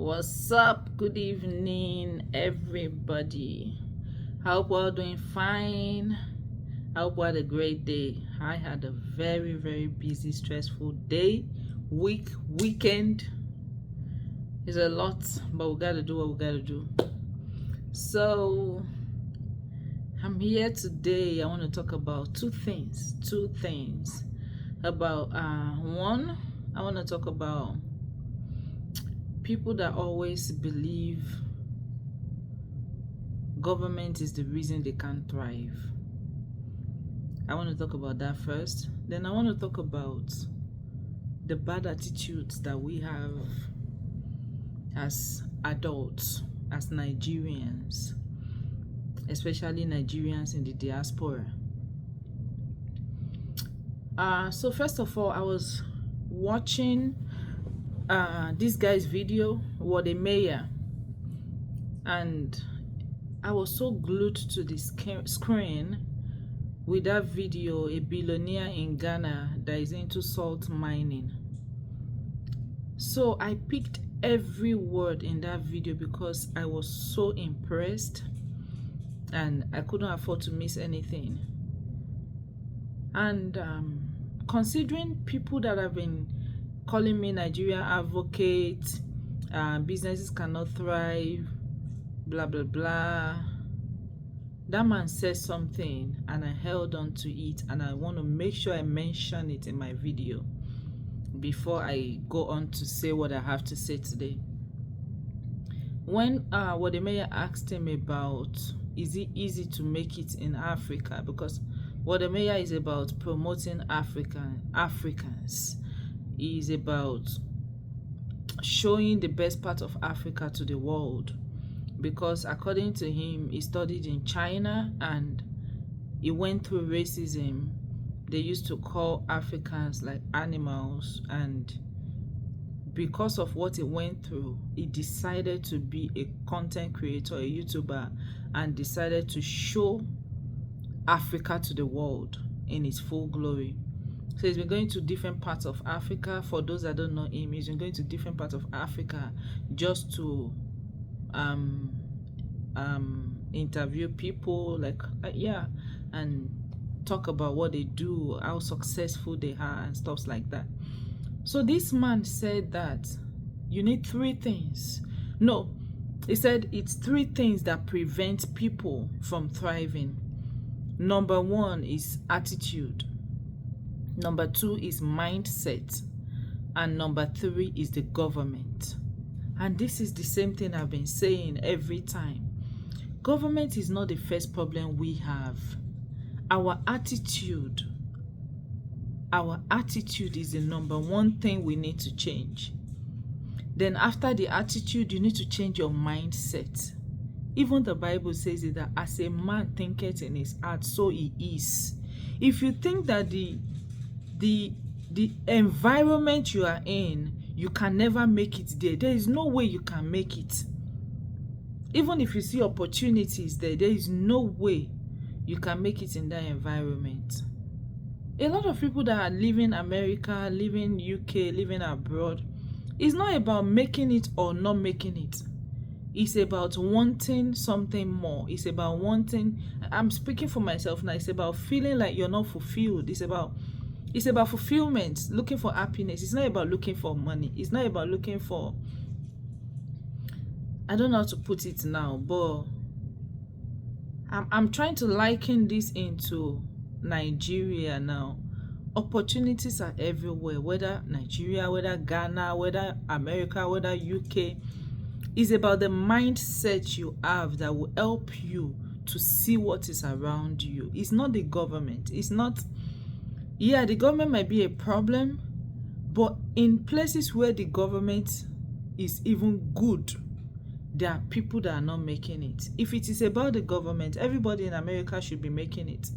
What's up? Good evening, everybody. I hope we're all doing fine. I hope we had a great day. I had a very, very busy, stressful day, weekend. It's a lot, but we gotta do what we gotta do. So, I'm here today. I want to talk about two things. About one, I want to talk about people that always believe government is the reason they can't thrive. I want to talk about that first. Then I want to talk about the bad attitudes that we have as adults, as Nigerians, especially Nigerians in the diaspora. So first of all, I was watching this guy's video, what a mayor, and I was so glued to the screen with that video. A billionaire in Ghana that is into salt mining. So I picked every word in that video because I was so impressed and I couldn't afford to miss anything. And considering people that have been calling me Nigeria advocate, businesses cannot thrive, blah blah blah, that man said something and I held on to it, and I want to make sure I mention it in my video before I go on to say what I have to say today. When what the mayor asked him about, is it easy to make it in Africa, because what the mayor is about promoting Africans, is about showing the best part of Africa to the world, because according to him, he studied in China and he went through racism. They used to call Africans like animals, and because of what he went through, he decided to be a content creator, a YouTuber, and decided to show Africa to the world in its full glory. So he's been going to different parts of Africa. For those that don't know him, he's been going to different parts of Africa just to interview people, like and talk about what they do, how successful they are, and stuff like that. So this man said that you need three things. No, he said it's three things that prevent people from thriving. Number one is attitude. Number two is mindset. And number three is the government. And this is the same thing I've been saying every time. Government is not the first problem we have. Our attitude is the number one thing we need to change. Then after the attitude, you need to change your mindset. Even the Bible says it, that as a man thinketh in his heart, so he is. If you think that the environment you are in, you can never make it there is no way you can make it. Even if you see opportunities there is no way you can make it in that environment. A lot of people that are living America, living UK, living abroad, it's not about making it or not making it. It's about wanting something more. It's about wanting, I'm speaking for myself now, it's about feeling like you're not fulfilled. It's about fulfillment, looking for happiness. It's not about looking for money. It's not about looking for, I don't know how to put it now, but I'm trying to liken this into Nigeria now. Opportunities are everywhere, whether Nigeria, whether Ghana, whether America, whether UK. It's about the mindset you have that will help you to see what is around you. It's not the government. It's not, the government might be a problem, but in places where the government is even good, there are people that are not making it. If it is about the government, everybody in America should be making it.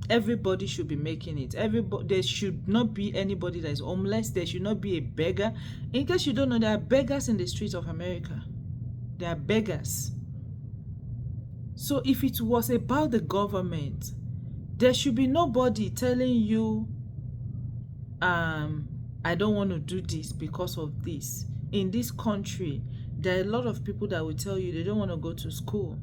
Everybody should be making it. There should not be anybody that is homeless. There should not be a beggar. In case you don't know, there are beggars in the streets of America. There are beggars. So if it was about the government, there should be nobody telling you, I don't want to do this because of this. in this country, there are a lot of people that will tell you they don't want to go to school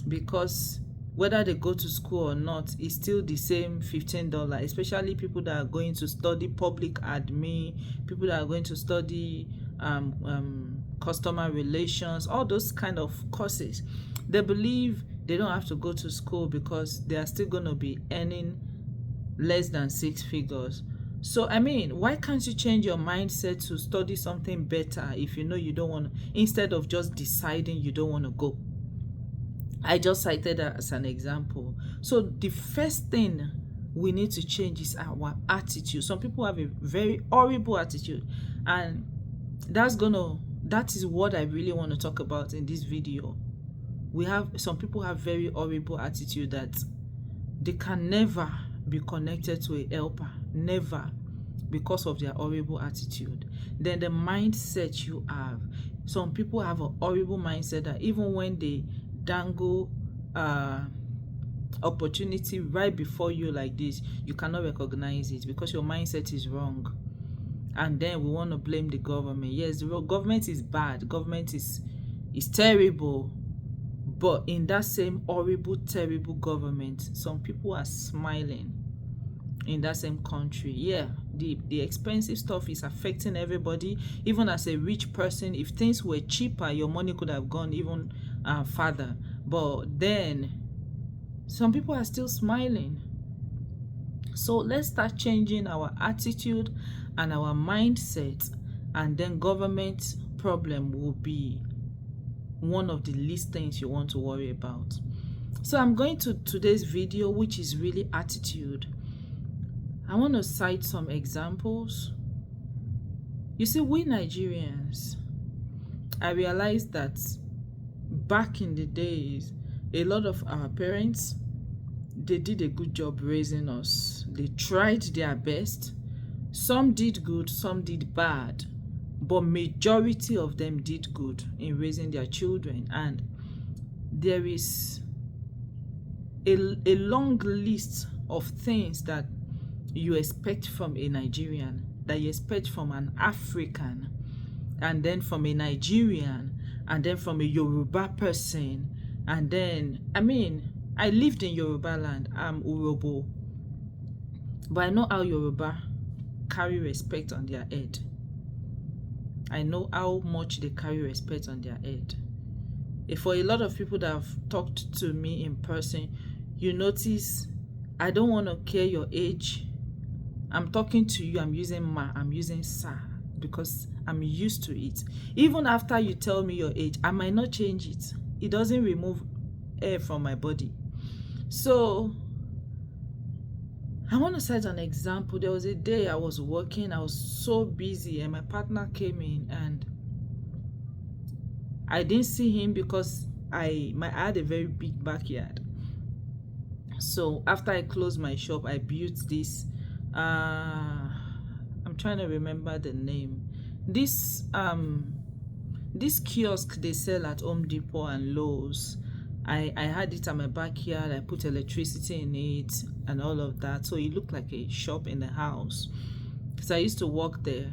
because whether they go to school or not, it's still the same $15, especially people that are going to study public admin, people that are going to study customer relations, all those kind of courses. They believe they don't have to go to school because they are still going to be earning less than 6 figures. So I mean, why can't you change your mindset to study something better if you know you don't want to, instead of just deciding you don't want to go? I just cited that as an example. So the first thing we need to change is our attitude. Some people have a very horrible attitude, and that is what I really want to talk about in this video. Some people have very horrible attitude that they can never be connected to a helper, never, because of their horrible attitude. Then the mindset you have. Some people have a horrible mindset that even when they dangle opportunity right before you like this, you cannot recognize it because your mindset is wrong. And then we want to blame the government. Yes, the government is bad, government is terrible, but in that same horrible, terrible government, some people are smiling in that same country. Yeah, the expensive stuff is affecting everybody. Even as a rich person, if things were cheaper, your money could have gone even further. But then some people are still smiling. So let's start changing our attitude and our mindset, and then government problem will be one of the least things you want to worry about. So I'm going to today's video, which is really attitude. I want to cite some examples. You see, we Nigerians, I realized that back in the days, a lot of our parents, they did a good job raising us. They tried their best. Some did good, some did bad, but majority of them did good in raising their children. And there is a long list of things that you expect from a Nigerian, that you expect from an African, and then from a Nigerian, and then from a Yoruba person. And then, I mean, I lived in Yoruba land. I'm Urobo, but I know how Yoruba carry respect on their head. I know how much they carry respect on their head. For a lot of people that have talked to me in person, you notice I don't want to care your age. I'm talking to you, I'm using ma, I'm using sir, because I'm used to it. Even after you tell me your age, I might not change it. It doesn't remove air from my body. So I want to cite an example. There was a day I was working, I was so busy, and my partner came in, and I didn't see him because I had a very big backyard. So after I closed my shop, I built this I'm trying to remember the name. This kiosk they sell at Home Depot and Lowe's. I had it at my backyard. I put electricity in it and all of that, so it looked like a shop in the house, because I used to work there.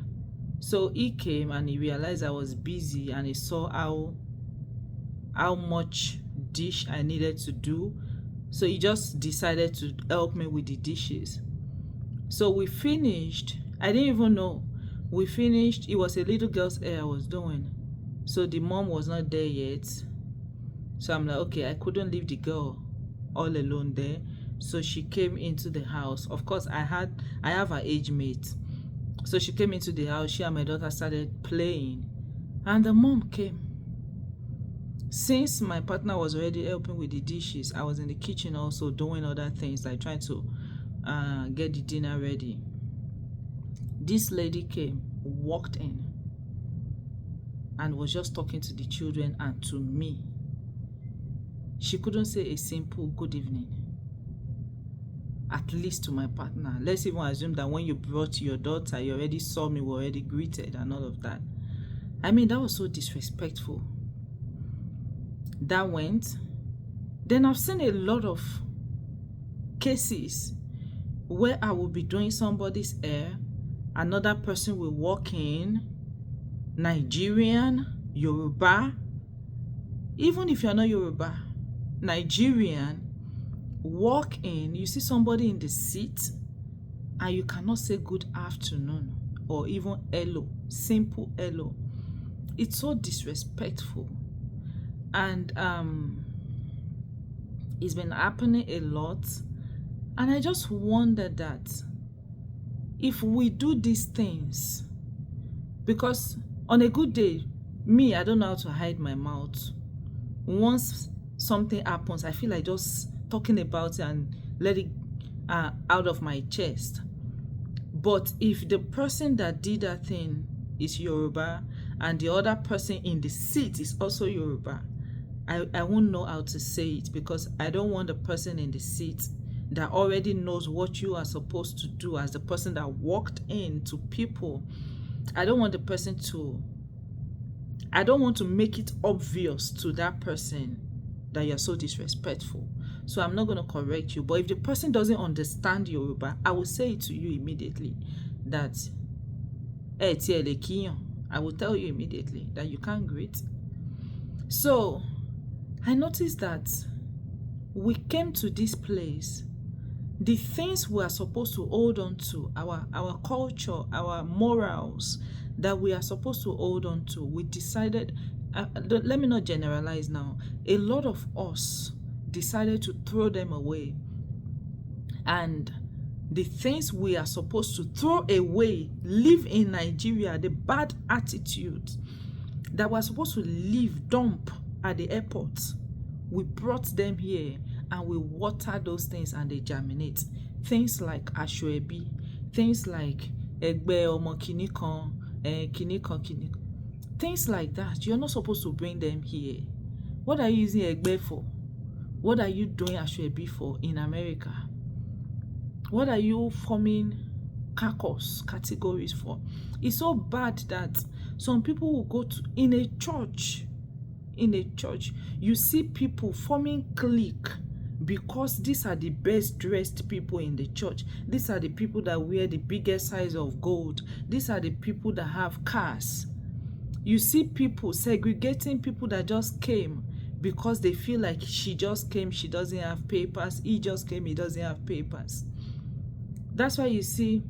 So he came and he realized I was busy, and he saw how much dish I needed to do, so he just decided to help me with the dishes. So we finished. I didn't even know. We finished. It was a little girl's hair I was doing, so the mom was not there yet. So I'm like, okay, I couldn't leave the girl all alone there. So she came into the house. Of course, I have her age mate. So she came into the house. She and my daughter started playing, and the mom came. Since my partner was already helping with the dishes, I was in the kitchen also doing other things, like trying to get the dinner ready. This lady came, walked in, and was just talking to the children and to me. She couldn't say a simple good evening, at least to my partner. Let's even assume that when you brought your daughter, you already saw me, were already greeted and all of that. I mean, that was so disrespectful. That went. Then I've seen a lot of cases where I will be doing somebody's hair, another person will walk in, Nigerian, Yoruba, even if you're not Yoruba, Nigerian, walk in, you see somebody in the seat, and you cannot say good afternoon or even hello, simple hello. It's so disrespectful. And it's been happening a lot. And I just wonder that if we do these things, because on a good day, me, I don't know how to hide my mouth. Once something happens, I feel like just talking about it and let it out of my chest. But if the person that did that thing is Yoruba and the other person in the seat is also Yoruba, I won't know how to say it, because I don't want the person in the seat that already knows what you are supposed to do as the person that walked in to people. I don't want to make it obvious to that person that you're so disrespectful. So I'm not going to correct you. But if the person doesn't understand Yoruba, I will say it to you immediately that I will tell you immediately that you can't greet. So I noticed that we came to this place. The things we are supposed to hold on to, our culture, our morals that we are supposed to hold on to, we decided, let me not generalize now, a lot of us decided to throw them away. And the things we are supposed to throw away, live in Nigeria, the bad attitude that we're supposed to leave, dump at the airport, we brought them here and we water those things and they germinate. Things like Ashwebi, things like Egbe Omo Kinikan, Kinikan. Things like that. You're not supposed to bring them here. What are you using Egbe for? What are you doing Ashwebi for in America? What are you forming categories for? It's so bad that some people will go to in a church, you see people forming clique because these are the best dressed people in the church. These are the people that wear the biggest size of gold. These are the people that have cars. You see people segregating people that just came because they feel like she just came, she doesn't have papers. He just came, he doesn't have papers. That's why you see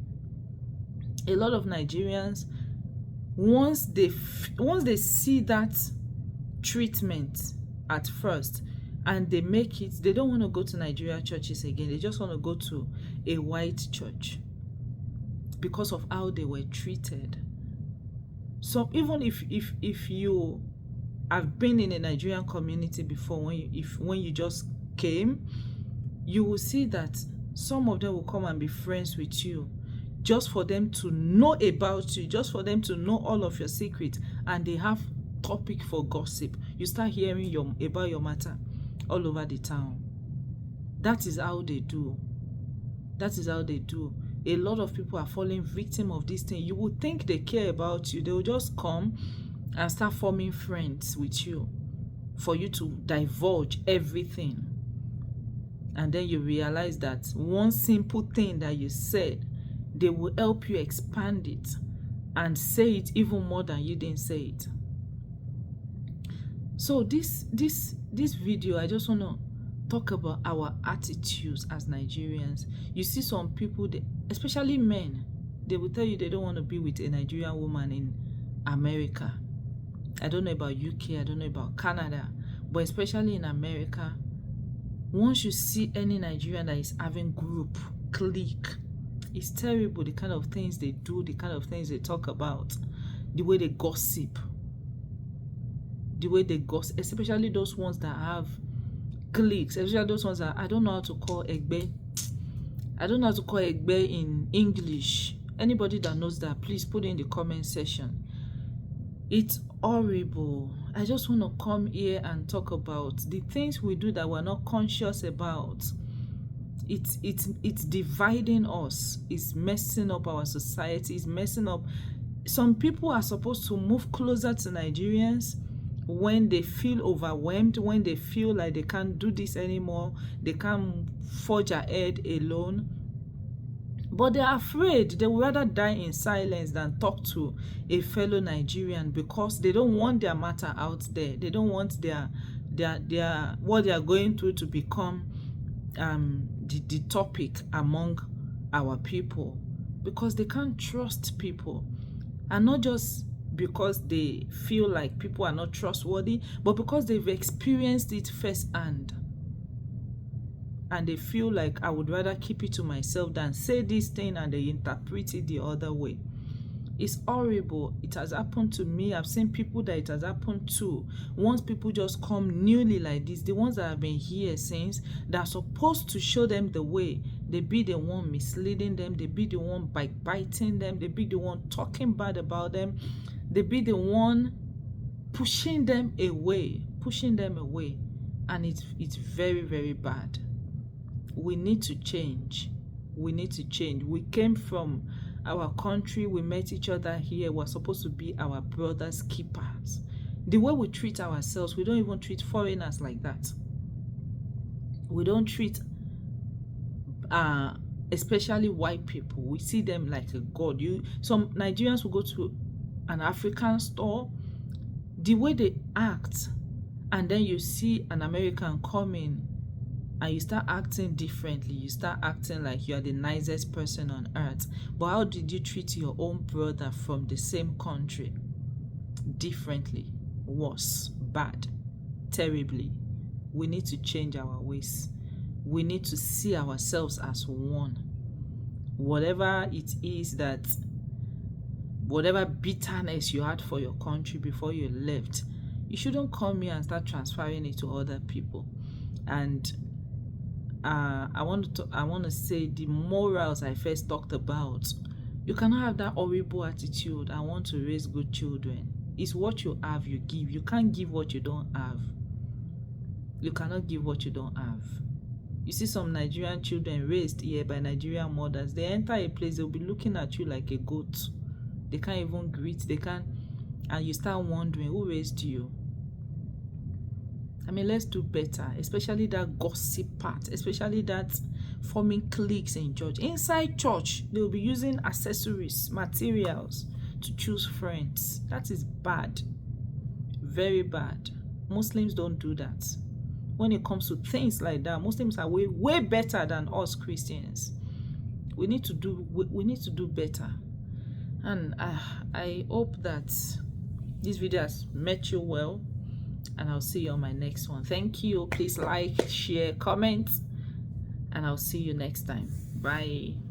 a lot of Nigerians, once they see that treatment at first and they make it, they don't want to go to Nigeria churches again. They just want to go to a white church because of how they were treated. So even if you have been in a Nigerian community before, when you just came, you will see that some of them will come and be friends with you just for them to know about you, just for them to know all of your secrets, and they have topic for gossip. You start hearing about your matter all over the town. That is how they do. That is how they do. A lot of people are falling victim of this thing. You would think they care about you. They will just come and start forming friends with you for you to divulge everything. And then you realize that one simple thing that you said, they will help you expand it and say it even more than you didn't say it. So this video, I just want to talk about our attitudes as Nigerians. You see some people, especially men, they will tell you they don't want to be with a Nigerian woman in America. I don't know about UK, I don't know about Canada, but especially in America, once you see any Nigerian that is having group, clique, it's terrible, the kind of things they do, the kind of things they talk about, the way they gossip, especially those ones that have cliques, especially those ones that I don't know how to call Egbe. I don't know how to call Egbe in English. Anybody that knows that, please put it in the comment section. It's horrible. I just want to come here and talk about the things we do that we're not conscious about. It's dividing us. It's messing up our society. It's messing up. Some people are supposed to move closer to Nigerians when they feel overwhelmed, when they feel like they can't do this anymore, they can't forge ahead alone. But they're afraid. They would rather die in silence than talk to a fellow Nigerian, because they don't want their matter out there. They don't want their what they are going through to become the topic among our people, because they can't trust people. And not just because they feel like people are not trustworthy, but because they've experienced it firsthand. And they feel like, I would rather keep it to myself than say this thing and they interpret it the other way. It's horrible. It has happened to me. I've seen people that it has happened to. Once people just come newly like this, the ones that have been here since, that are supposed to show them the way, they be the one misleading them, they be the one biting them, they be the one talking bad about them, they be the one pushing them away. And it's very, very bad. We need to change. We came from our country. We met each other here. We're supposed to be our brothers' keepers. The way we treat ourselves, we don't even treat foreigners like that. We don't treat especially white people. We see them like a god. Some Nigerians will go to an African store, the way they act, and then you see an American come in and you start acting differently. You start acting like you are the nicest person on earth. But how did you treat your own brother from the same country? Differently, worse, bad, terribly. We need to change our ways. We need to see ourselves as one. Whatever it is that, whatever bitterness you had for your country before you left, you shouldn't come here and start transferring it to other people. And I want to say the morals I first talked about. You cannot have that horrible attitude. I want to raise good children. It's what you have, you give. You can't give what you don't have. You cannot give what you don't have. You see some Nigerian children raised here by Nigerian mothers. They enter a place, they'll be looking at you like a goat. They can't even greet. They can't. And you start wondering, who raised you? I mean, let's do better, especially that gossip part, especially that forming cliques in church. Inside church, they'll be using accessories, materials to choose friends. That is bad. Very bad. Muslims don't do that. When it comes to things like that, Muslims are way better than us Christians. We need to do better. And I hope that this video has met you well. And I'll see you on my next one. Thank you. Please like, share, comment, and I'll see you next time. Bye.